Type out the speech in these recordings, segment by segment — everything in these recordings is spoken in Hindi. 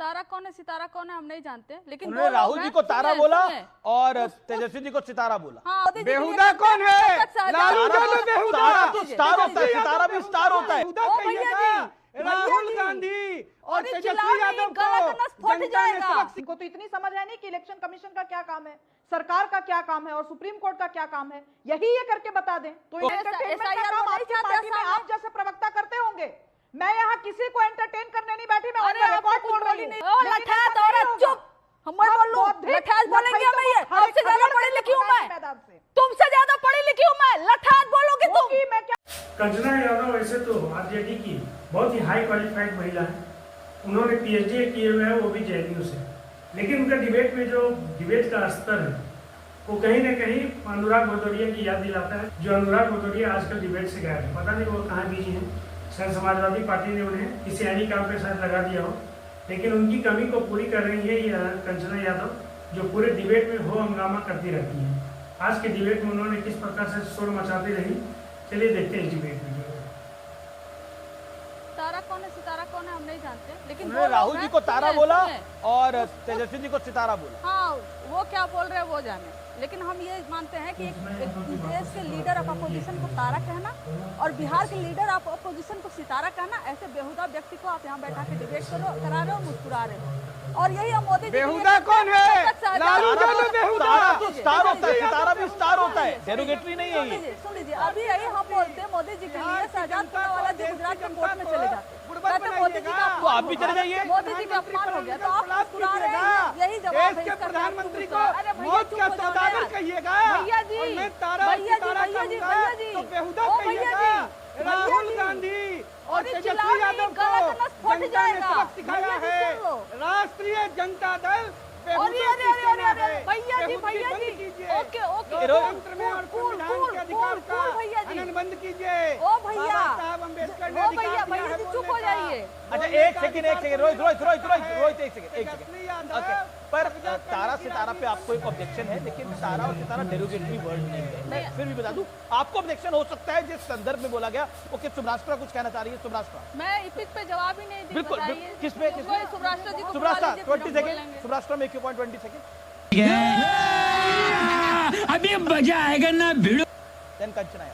तारा कौन है सितारा कौन है हम नहीं जानते, लेकिन उन्होंने राहुल जी को तारा बोला और तेजस्वी जी को सितारा बोला। हाँ, बेहुदा कौन है? लालू यादव बेहुदा। तारा तो स्टार होता है, सितारा भी स्टार होता है। राहुल गांधी और तेजस्वी यादव को जनता ने सबक। इनको तो इतनी समझ है नहीं कि इलेक्शन कमीशन का क्या काम है, सरकार का क्या काम है और सुप्रीम कोर्ट का क्या काम है, यही ये करके बता दें तो एंटरटेनमेंट का काम आपकी पार्टी में आप जैसे प्रवक्ता करते होंगे। मैं यहाँ किसी को एंटरटेन करने नहीं बैठी, मैं रिकॉर्ड बोल रही हूँ। लठात औरत चुप, हम बोलूं लठात बोलेंगे मैं, ये आपसे ज्यादा पढ़ी लिखी हूँ मैं, तुमसे ज्यादा पढ़ी लिखी हूँ मैं, लठात बोलोगे तुम। मैं क्या कंचना यादव वैसे तो आरजेडी की बहुत ही हाई क्वालिफाइड महिला है, उन्होंने पीएचडी किए हुए हैं वो भी जेएनयू से, लेकिन उनका डिबेट में जो डिबेट का स्तर है वो कहीं न कहीं अनुराग भदौरिया की याद दिलाता है। जो अनुराग भदौरिया आजकल डिबेट से गए हैं, पता नहीं वो कहाँ बिजी हैं, शायद समाजवादी पार्टी ने उन्हें किसी अन्य काम पे शायद लगा दिया हो, लेकिन उनकी कमी को पूरी कर रही है ये कंचना यादव, जो पूरे डिबेट में हो हंगामा करती रहती है। आज के डिबेट में उन्होंने किस प्रकार से शोर मचाती रही, चलिए देखते हैं इस डिबेट में। तारा कौन है सितारा कौन है हम नहीं जानते, लेकिन उन्होंने राहुल जी को तारा बोला और तेजस्वी जी को सितारा बोला। हाँ, वो क्या बोल रहे हैं वो जाने, लेकिन हम ये मानते हैं कि एक देश के लीडर ऑफ अपोजिशन को तारा कहना और बिहार के लीडर ऑफ अपोजिशन को सितारा कहना, ऐसे बेहुदा व्यक्ति को आप यहाँ बैठा के डिबेट करा रहे हो, मुस्कुरा रहे हो। और यही हम मोदी जी बेहुदा कौन है? लालू यादव बेहुदा। तारा तो स्टार होता है, सितारा भी स्टार होता है, डेरोगेटरी नहीं है ये। सुन लीजिए, अभी यही हम बोलते हैं मोदी जी के लिए शहजाद वाला जी गुजरात के कोर्ट में चले जाते, मोदी जी का तो आप भी चले जाइए। मोदी जी का अपमान हो गया तो आप मुस्कुरा रहे हैं, यही जवाब है इसका। प्रधानमंत्री को मौत का सौदागर कहिएगा, भैया जी, मैं तारा सितारा कहूंगा तो बेहुदा कहिएगा। राहुल गांधी और तेजस्वी यादव को जनता ने सबक सिखाया है। राष्ट्रीय जनता दल भैया जी ओके ओके लोकतंत्र में और संविधान के अधिकार का हनन बंद कीजिए। ओ भैया साहब अम्बेडकर ने ओ अधिकार भैया दिया है जी चुप हो बोलने का। जाइए। अच्छा एक सेकंड रोहित एक सेकंड। ओके, पर तारा सितारा पे आपको एक ऑब्जेक्शन है, लेकिन तारा और सितारा डेरोगेटरी वर्ड नहीं है। मैं फिर भी बता दूं, आपको ऑब्जेक्शन हो सकता है जिस संदर्भ में बोला गया। ओके, सुब्राष्ट्रा कुछ कहना चाह रही है। सुब्राष्ट्रा मैं इस पे जवाब ही नहीं दे बिल्कुल, बताइए किस पे सुब्राष्ट्रा जी को Subrashtra 20 second Subrashtra make your point 20 second. अभी मजा आएगा ना भिड़ो। देन कंचना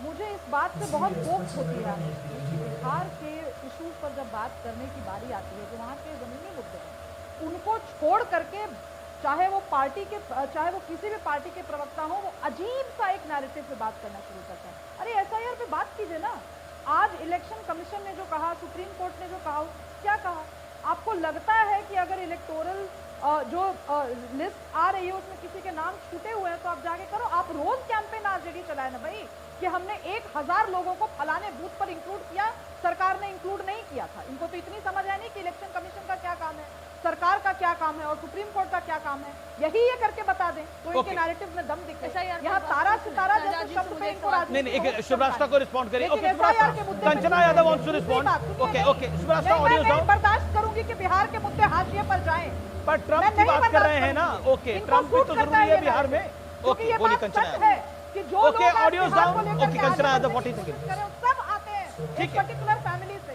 मुझे इस बात से बहुत कोफ्त होती है कि बिहार के इशूज पर जब बात करने की बारी आती है, जो वहाँ के जमीनी मुद्दे हैं, उनको छोड़ करके चाहे वो किसी भी पार्टी के प्रवक्ता हो, वो अजीब सा एक नैरेटिव पे बात करना शुरू करते हैं। अरे एसआईआर पे बात कीजिए ना। आज इलेक्शन कमीशन ने जो कहा, सुप्रीम कोर्ट ने जो कहा, क्या कहा? आपको लगता है कि अगर इलेक्टोरल जो लिस्ट आ रही है उसमें किसी के नाम छूटे हुए हैं तो आप जाके करो। आप रोज कैंपेन आरजेडी चलाए ना भाई कि हमने 1000 लोगों को फलाने बूथ पर इंक्लूड किया, सरकार ने इंक्लूड नहीं किया था। इनको तो इतनी समझ है नहीं कि इलेक्शन कमीशन का क्या काम है, सरकार का क्या काम है और सुप्रीम कोर्ट का क्या काम है, यही ये करके बता दें तो इनके नैरेटिव में दम दिखे। यहाँ तारा सितारा जैसे शब्द पे इनको नहीं एक सुब्राष्ट्रा को रिस्पॉन्ड करिए। Okay, Kanchana Yadav wants to respond. Okay Subrashtra audio जाओ। बर्दाश्त करूंगी कि बिहार के मुद्दे हाशिए पर जाएं, पर ट्रम्प की बात कर रहे हैं ना। ओके, ट्रम्प भी तो जरूरी है बिहार में। ओके, बोलिए कंचना है कि जो okay audio down. Okay Kanchana Yadav 40 second. सब आते हैं एक पर्टिकुलर फैमिली से।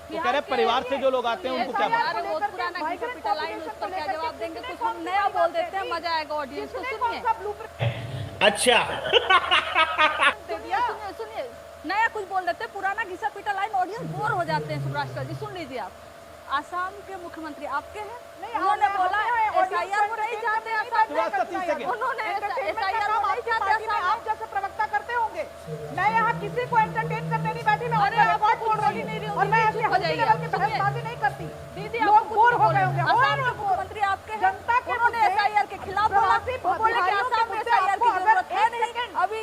तो कह रहे परिवार से जो लोग आते हैं उनको क्या बात? वो पुराना कैपिटल लाइन उस पर क्या जवाब देंगे? कुछ हम नया बोल देते हैं, मजा आएगा ऑडियंस को। सुनिए अच्छा सुनिए नया कुछ बोल देते हैं, पुराना घिसा पिटा लाइन, ऑडियंस बोर हो जाते हैं। सुब्राष्ट्रा जी सुन लीजिए, आप आसाम के मुख्यमंत्री आपके हैं, उन्होंने बोला एसआईआर को नहीं चाहते आसाम में, उन्होंने एसआईआर को नहीं चाहते आसाम। आप जैसे प्रवक्ता करते होंगे, मैं यहाँ किसी को एंटरटेन करने नहीं बैठी, मैं रिकॉर्ड बोल रही हूँ और मैं ऐसे हल्की लेवल की बहसबाजी नहीं करती। दीदी लोग बोर हो गए होंगे। आसाम के मुख्यमंत्री आपके जनता के उन्होंने एसआईआर के खिलाफ बोला, बोले कि आसाम में एसआईआर की जरूरत है नहीं। अभी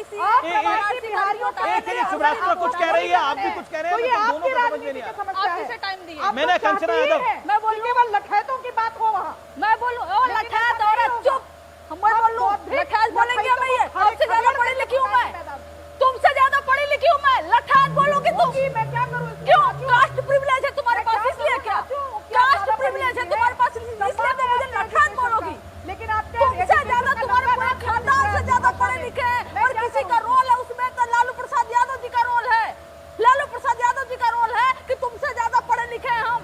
बिहारियों का सुब्राष्ट्रा कुछ कह रही है, आप भी कुछ कह रहे हैं, दोनों को समझ में नहीं आ रहा। आप किसे टाइम दिए? मैंने कंचना यादव मैं बोलूं केवल लठैतों की बात हो वहाँ। मैं बोलूं ओ लठैत औरत चुप, हम बोलूं लठैत बोलेंगे मैं, ये आपसे ज्यादा पढ़ी लिखी हूँ मैं, तुमसे ज्यादा पढ़ी लिखी हूँ मैं, लठैत बोलोगी तुम? मैं क्या करूँ? क्यों? कास्ट प्रिविलेज है तुम्हारे पास इसलिए क्या? कास्ट प्रिविलेज है तुम्हारे पास इसलिए तो मुझे लठैत बोलोगी? लेकिन आप तुमसे ज्यादा तुम्हारे पूरे खानदान से ज्यादा पढ़े लिखे हैं और किसी का रोल है उसमें तो लालू प्रसाद यादव जी का रोल है। लालू प्रसाद यादव जी का रोल है कि तुमसे ज्यादा पढ़े लिखे हैं हम,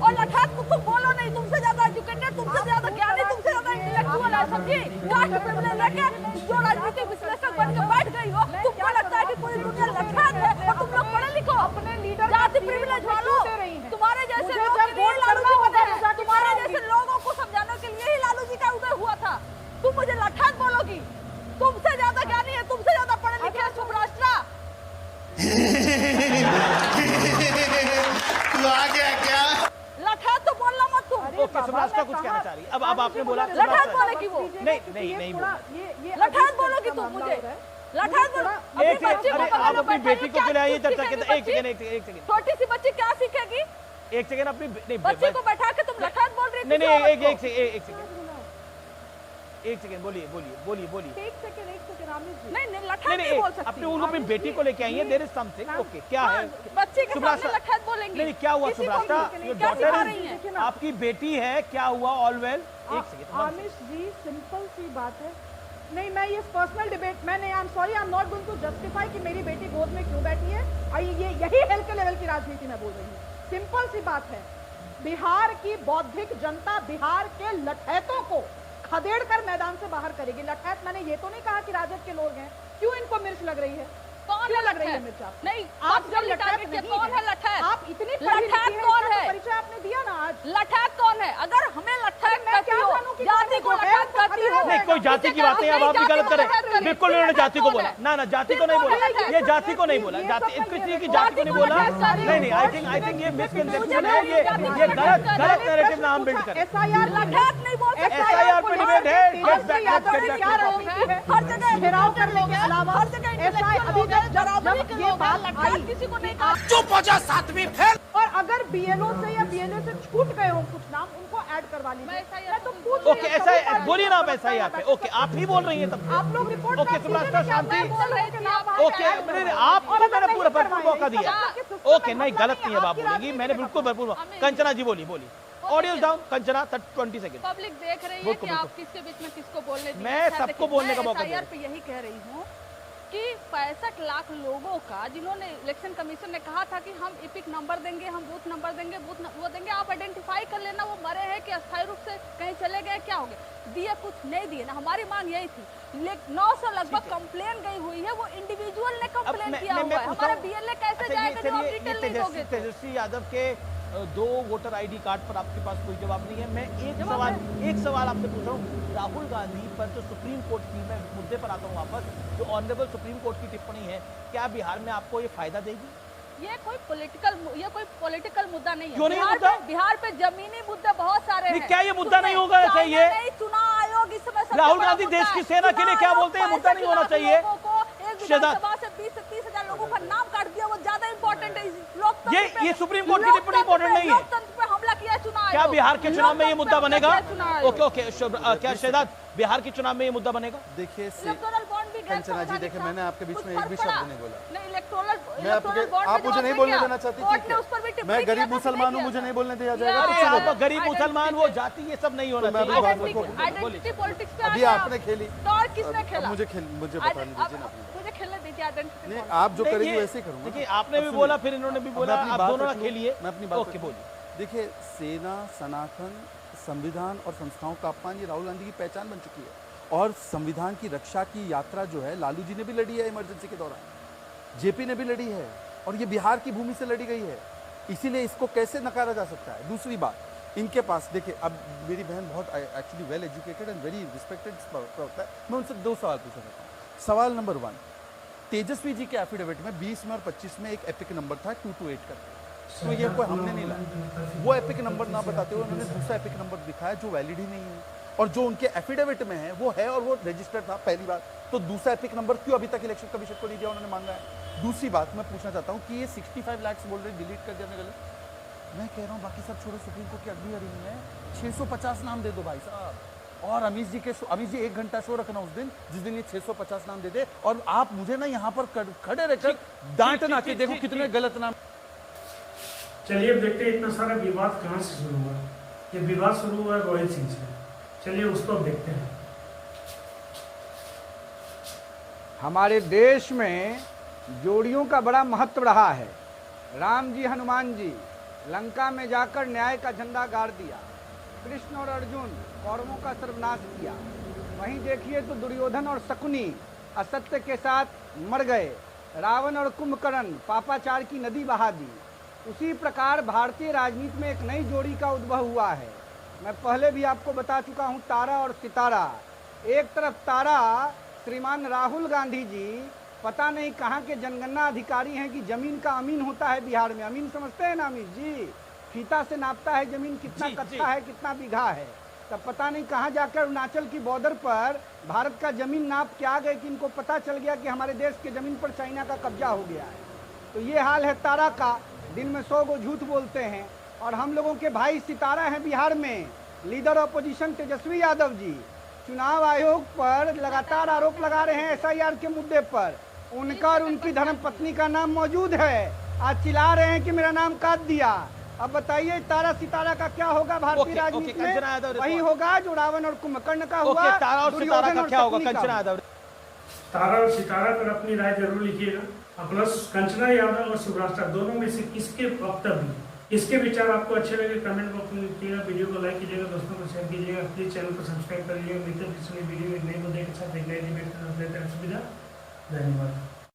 और लठैत को तुम नहीं, तुमसे ज्यादा एजुकेटेड, तुमसे ज्यादा ज्ञानी, तुमसे ज्यादा इंटेलेक्चुअल है, समझी? कास्ट प्रिविलेज लेके जो राजनीतिक विश्लेषक बन के बैठ गई हो, तुमको लगता है कि पूरी दुनिया लठैत है और तुम लोग पढ़े लिखो। अपने लीडर जाति प्रिविलेज वालों, तुम्हारे जैसे लोग के लिए लालू जी बने हैं, तुम्हारे जैसे लोगों को समझाने के लिए ही लालू जी का उदय हुआ था। तुम मुझे लठैत बोलोगी? तुमसे ज्यादा ज्ञानी है, तुमसे ज्यादा पढ़े लिखे हैं शुभराष्ट्रा। तू आ गया क्या? लठैत तो बोलना मत तुम। ओके, शुभराष्ट्रा कुछ कहना चाह रही है। अब आपने बोला लठैत बोलेगी वो? नहीं बोला। लठैत बोलोगी तुम मुझे? लठैत बोलो? अपनी एक बच्ची को अरे बगल आप में अपनी बैठा बेटी के को क्या खिलाइए चर्चा सीखेगी के। एक बच्ची? सेकंड एक सेकंड छोटी सी बच्ची क्या सीखेगी? एक सेकंड अपनी नहीं बच्ची को बैठा के तुम लठैत बोल रही थी? नहीं किसी एक औरत को? एक सेकंड बोलिए। एक सेकंड आमिर जी। नहीं लठैत नहीं बोल सकती। अपने उनको अपनी बेटी को लेके आई है। There is something. ओके, क्या है? बच्चे के सामने शुभराष्ट्रा- लठैत बोलेंगे? नहीं, क्या हुआ किसी को शुभराष्ट्रा? भी योर क्या सिखा डॉटर रही हैं? इज आपकी बेटी है, क्या हुआ? All well? एक सेकंड आमिर जी, सिंपल सी बात है। नहीं, मैं ये पर्सनल डिबेट, मैंने I am sorry, I am not going to justify कि मेरी बेटी गोद में क्यों बैठी है। ये यही हेल्थ के लेवल की राजनीति में बोल रही हूँ। सिंपल सी बात है, बिहार की बौद्धिक जनता बिहार के लठैतों को खदेड़ कर मैदान से बाहर करेगी। लठैत मैंने ये तो नहीं कहा कि राजद के लोग हैं। क्यों इनको मिर्च लग रही है? कौन क्यों है लग रही है लठैत? मिर्च आपको? नहीं, आप जब जब लठैत लठैत नहीं कौन है लठैत? आप इतनी लठैत कौन है? परिचय आपने दिया ना आज। लठैत कौन है? अगर हमें लठैत मैं कहती क्या हो, जानूं कि जाति को कौन है? लठैत कहती हो? नहीं, कोई जाति की बात नहीं। अब आप भी गलत करें। बिल्कुल उन्होंने जाति को बोला। ना जाति को नहीं बोला। ये जाति को नहीं बोला। जाति किसी की जाति को नहीं बोला। नहीं, आई थिंक ये मिसकंसेप्शन है। ये गलत नैरेटिव ना हम बिल्ड करें। एसआईआर लठैत नहीं बोल सकते। SIR पे डिबेट है। Get back, यादव get ने back क्या to रही topic. है? हर जगह घेराव करने के अलावा हर जगह इंटेलेक्चुअल लोग हैं, बराबरी के लोग हैं, लठैत किसी को नहीं कहा। चुप हो जा, सातवीं फेल। और अगर बीएलओ से या बीएलए से छूट गए हो कुछ नाम, उनको ऐड करवा लीजिए। मैं SIR मैं तो पूछ ओके, रही हूँ, ऐसा कभी बोलिए ना आप बात SIR पे। ओके, आप ही बोल रही हैं तब। आप लोग रिपोर्ट ओके, शुभराष्ट्रा शांति। ओके, ओके, आपको मैंने पूरा भरपूर मौका दिया। ओके, नहीं गलत नहीं है आप बोलेंगी। मैंने बिल्कुल भरपूर। कंचना जी बोलिए। Audio down. Kanchana 30 second. Public देख रही है बिल्कुल, कि आप बिल्कुल। किसके बीच में किसको बोलने दिए। मैं अच्छा, सबको देखिए, बोलने का मैं मौका दे SIR पे यही कह रही हूँ कि 65 लाख लोगों का, जिन्होंने इलेक्शन कमीशन ने कहा था कि हम इपिक नंबर देंगे, हम बूथ नंबर देंगे, वो देंगे, आप आइडेंटिफाई कर लेना वो मरे हैं कि अस्थायी रूप से कहीं चले गए, क्या हो गया। दिए कुछ नहीं दिए ना। हमारी मांग यही थी। 900 लगभग कंप्लेन गई हुई है, वो इंडिविजुअल ने कंप्लेन किया हुआ है। हमारे बीएलए कैसे जाएगा जो आप डिटेल नहीं दोगे तो? तेजस्वी यादव के 2 वोटर आईडी कार्ड पर आपके पास कोई जवाब नहीं है। मैं एक सवाल आपसे पूछ रहा हूँ। राहुल गांधी पर जो सुप्रीम कोर्ट की, मैं मुद्दे पर आता हूँ वापस, जो ऑनरेबल सुप्रीम कोर्ट की टिप्पणी है, क्या बिहार में आपको ये फायदा देगी? ये कोई पॉलिटिकल मुद्दा नहीं है। क्यों नहीं बिहार मुद्दा? पे, बिहार पे जमीनी मुद्दे बहुत सारे नहीं, हैं। क्या ये मुद्दा नहीं होगा चाइना चाहिए? नहीं, चुनाव आयोग इस समय सबसे राहुल बड़ा गांधी मुद्दा देश है। की सेना के लिए क्या चुनाव बोलते हैं? आयोग मुद्दा नहीं होना 65 चाहिए। लोगों को एक शेहजाद। विधानसभा से 20 से 30,000 लोगों का नाम काट दिया, वो ज्यादा इंपॉर्टेंट है। लोकतंत्र पे- ये सुप्रीम कोर्ट की टिप्पणी important नहीं है। लोकतंत्र पे हमला किया है चुनाव क्या आयोग। बिहार के चुनाव में ये लोकतंत्र मुद्दा पे बनेगा? हमला किया है चुनाव आयोग। ओके, क्या शेहजाद, बिहार के चुनाव में ये मुद्दा बनेगा? देखिए इलेक्टोरल बॉन्ड भी गैर कंचना जी, संवैधानिक देखिए था। मैंने आपके बीच कुछ में एक भी फर्क शब्द पड़ा? नहीं बोला। नहीं, इलेक्टोरल आप बॉन्ड मुझे नहीं बोलने देना चाहती कोर्ट थी ने उस पर भी क्या? टिप्पणी मैं किया गरीब था, मुसलमान हूँ, किया मुझे था। नहीं बोलने दिया जाएगा? अरे किसने आप बोला? गरीब मुसलमान, वो जाति, ये सब नहीं होना तो मैं चाहिए। अपनी बात को- आइडेंटिटी पॉलिटिक्स पे अभी आ गए आपने आप। खेली। तो और किसने अब खेला? मुझे बताने दीजिए ना अपनी। मुझे खेलने दीजिए आइडेंटिटी नहीं, पॉलिटिक्स। आप जो नहीं, करेंगे ये- वैसे ही करूंगा। देखिए, आपने भी बोला, फिर इन्होंने भी बोला, आप दोनों ना खेलिए। मैं अपनी बात ओके, रखूं। बोलिए। देखिए, सेना, सनातन, संविधान और संस्थाओं का अपमान ये राहुल गांधी की पहचान बन चुकी है। और संविधान की रक्षा की यात्रा जो है, लालू जी ने भी लड़ी है इमरजेंसी के दौरान, जेपी ने भी लड़ी है, और ये बिहार की भूमि से लड़ी गई है। इसीलिए इसको कैसे नकारा जा सकता है? दूसरी बात, इनके पास देखिए, अब मेरी बहन बहुत actually well educated and very respected होता है। मैं उनसे 2 सवाल पूछना चाहता हूँ। सवाल नंबर 1, तेजस्वी जी के एफिडेविट में 20 में और 25 में एक एपिक नंबर था 228 करके, तो ये कोई हमने नहीं लाया। वो एपिक नंबर ना बताते हुए उन्होंने दूसरा एपिक नंबर दिखाया जो वैलिड ही नहीं है, और जो उनके एफिडेविट में है वो है और वो रजिस्टर्ड था। पहली बात तो दूसरा एपिक नंबर क्यों अभी तक इलेक्शन कमीशन को नहीं दिया, उन्होंने मांगा है। दूसरी बात मैं पूछना चाहता हूँ कि ये 65 लाख बोल रहे डिलीट कर दिया गलत, मैं कह रहा हूँ बाकी सब छोड़ो, सुप्रीम कोर्ट की अगली हियरिंग में 650 नाम दे दो भाई साहब। और अमीश जी 1 घंटा शो रखना उस दिन जिस दिन ये 650 नाम दे दे, और आप मुझे ना यहाँ पर खड़े रहकर डांटना कि देखो कितने गलत नाम। चलिए अब देखते हैं इतना सारा विवाद कहाँ से शुरू हुआ। ये विवाद शुरू हुआ रोहित सिंह से। चलिए उसको अब देखते हैं। हमारे देश में जोड़ियों का बड़ा महत्व रहा है। राम जी हनुमान जी लंका में जाकर न्याय का झंडा गाड़ दिया, कृष्ण और अर्जुन कौरवों का सर्वनाश किया, वहीं देखिए तो दुर्योधन और शकुनी असत्य के साथ मर गए, रावण और कुंभकर्ण पापाचार की नदी बहा दी। उसी प्रकार भारतीय राजनीति में एक नई जोड़ी का उद्भव हुआ है। मैं पहले भी आपको बता चुका हूं, तारा और सितारा। एक तरफ तारा श्रीमान राहुल गांधी जी पता नहीं कहाँ के जनगणना अधिकारी हैं कि जमीन का अमीन होता है बिहार में। अमीन समझते हैं ना अमीन जी? फीता से नापता है जमीन कितना कट्ठा है, कितना बीघा है। तब पता नहीं कहाँ जाकर अरुणाचल की बॉर्डर पर भारत का जमीन नाप के आ गए कि इनको पता चल गया कि हमारे देश के जमीन पर चाइना का कब्जा हो गया है। तो ये हाल है तारा का, दिन में 100 गो झूठ बोलते हैं। और हम लोगों के भाई सितारा हैं बिहार में, लीडर अपोजिशन तेजस्वी यादव जी चुनाव आयोग पर लगातार आरोप लगा रहे हैं SIR के मुद्दे पर। उनका और उनकी धर्मपत्नी का नाम मौजूद है, आज चिल्ला रहे हैं कि मेरा नाम काट दिया। अब बताइए तारा सितारा का क्या होगा भारतीय राजनीति में? वही होगा जो रावण और कुंभकर्ण का हुआ। तारा और सितारा का क्या होगा? कंचना यादव। तारा और सितारा पर अपनी राय जरूर लिखिएगा। प्लस कंचना यादव और शिवराज दोनों में से किसके वक्तव्य, इसके विचार आपको अच्छे लगे कमेंट बॉक्स में लिखिएगा। वीडियो को लाइक कीजिएगा, दोस्तों को शेयर कीजिएगा, प्लीज चैनल को सब्सक्राइब कर लीजिएगा। मिलते हैं पिछले वीडियो में नए मुद्दे के साथ एक नए डिबेट सुविधा। धन्यवाद।